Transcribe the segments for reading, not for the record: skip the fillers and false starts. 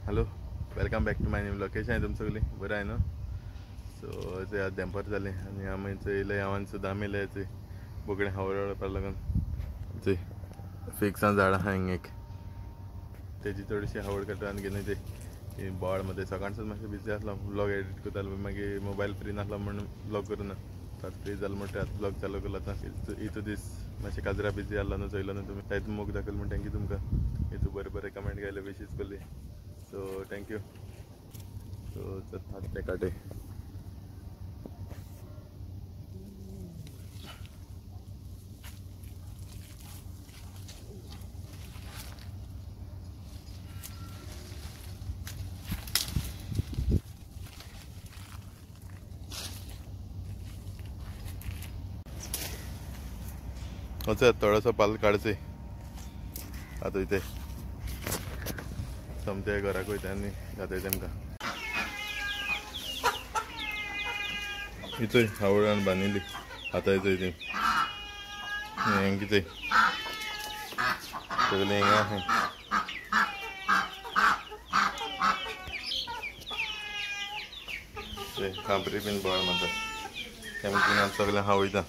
Hello, welcome back to my new location. आहे तुमचं सगळी बरं आहे ना? सो ते आज दंपर झाले आणि आम्ही येयले हांवान सुद्दां आमी येयले बोकडे हवळ पडा लागून ते फिक्सान झाडां आहा हिंग एक तेजी चडशी हवळ काडटा आनी घेवन ते बॉड मध्ये सकाळसून मातशें बिजी आसलो. ब्लॉग एडिट करतालो मागीर मोबायल फ्री नासलो म्हणून ब्लॉग करूना. आतां फ्री जालो म्हणटा आतां ब्लॉग चालू केलो. आतां इतू दीस मातशें काजरा बिजी आसलो न्हू, चोयलो न्हू तुमी. तातूंत मोग दाखयलो म्हण थँक्यू तुमकां. इतू बरें बरें कमेंट घायले, विशीस केली. So thank you. सो हात ते काटे वचत थोडोसो पाल काडचे. आतां इथे समते घराक वयता आनी दाखयता तेमकां. इथंय हावळान बांदिल्ली. आतां येतोय ती हें कितें सगलें हिंगा आहा. ते खांबरी बीन बळ म्हणटा तेमकां सगलें हांव वयता.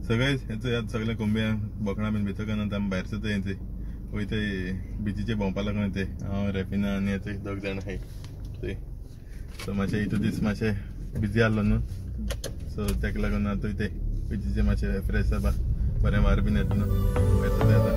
सगळेच हेचो याद सगळे कोंब्या बोकडां बीन भितर काडून आमी भायर सरता. हेंचे वयता बिचीचे भोंवपा लागून येते. हांव रेपिना आनी हेचे 2 जाण आहाय ते. सो मातशें इतू दीस मातशें बिजी आसलो न्हू, सो तेका लागून आतां ते बिचीचे मातशें फ्रेश जावपा बरें वार बीन येता न्हू, भायर सरता येता.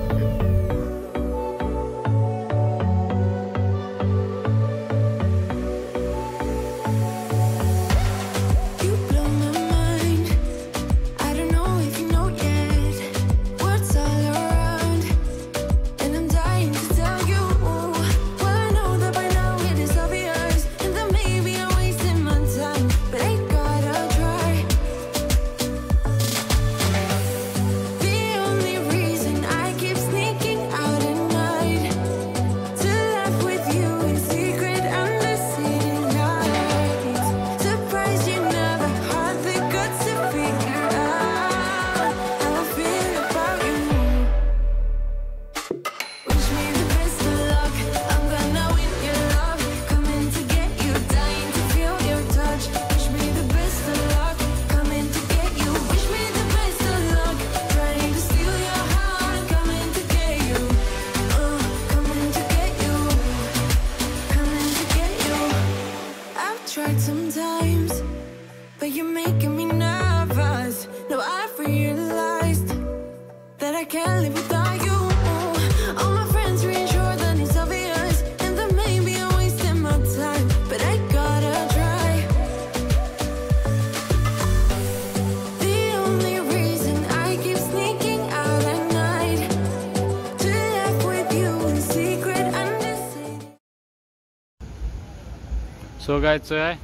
सो गायज चोय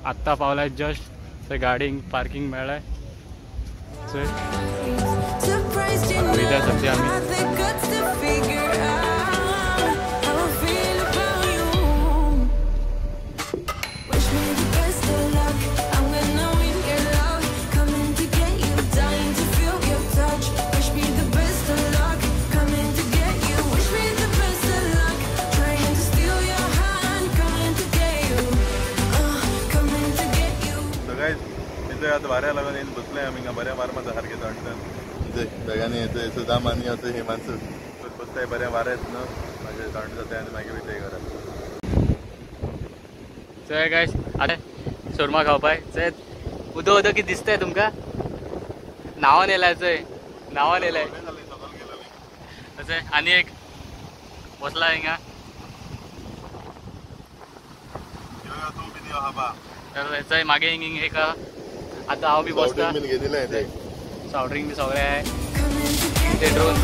आत्ता पावलाय जस्ट ते गाडींग पार्किंग मेळ्ळाय. चोय विद्या सध्या आम्ही आता वाऱ्या लागून येऊन बसले आम्ही. बऱ्या वारमाचा सारखे थंड बेगानी येते सुदाम आनी असं हे माणसं बसताय बऱ्या वाऱ्यात न्हू, मागीर थंड जाता आनी मागीर वयताय घरात. चोय गायज आतां शोरमा खावपाय. चोय उदो उदो कितें दिसताय तुमकां? नावान येयलाय. चोय नावान येयलाय. चोय आनी एक बसला हिंगा. चोय मागे हिंग एक आता हांव बी बसता. सॉफ्ट ड्रिंक बी सगळें आहे. ते ड्रोन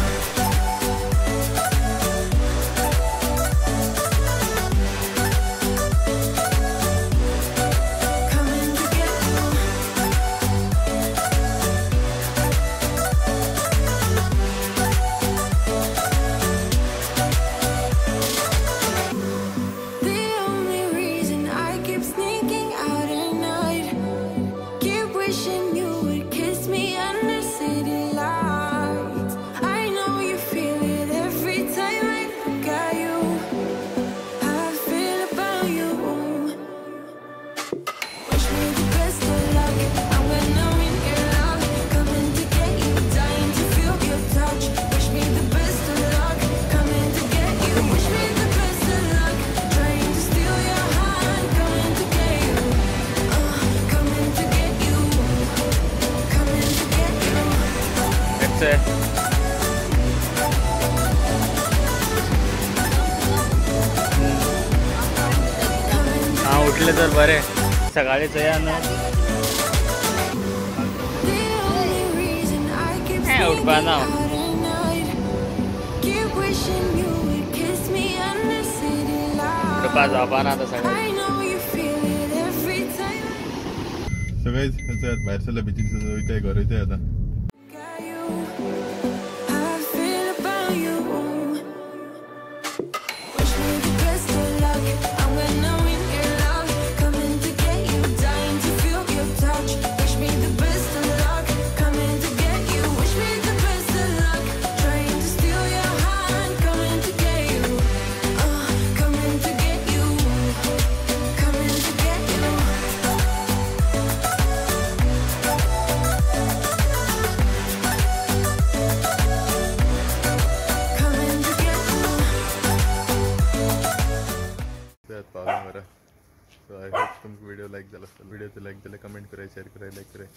चोय हा उठले तर बरे सकाळीच या ना उठपा ना उठपा झोपा ना आता सगळं सगळेच बाहेर चला बिचीचं इथे घर इथे आता पावलं बरं सो आय होप तुमका व्हिडिओ लाईक झाला असेल व्हिडिओचं लाईक दिलं कमेंट कराय शेअर कराय लाईक कराय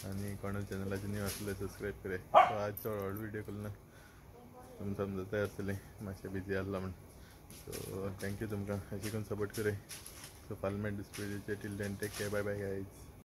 आणि कोणा चॅनलाचे न्यू असले सबस्क्राईब कराय सो आजचा ऑल व्हिडिओ करून तुमचा समजत असले मातशें बिझी आसला म्हण सो थँक्यू तुमकां अशी करून सपोर्ट कराय सो फाल्यां मेळटा दिस व्हिडिओचे till then take care bye bye guys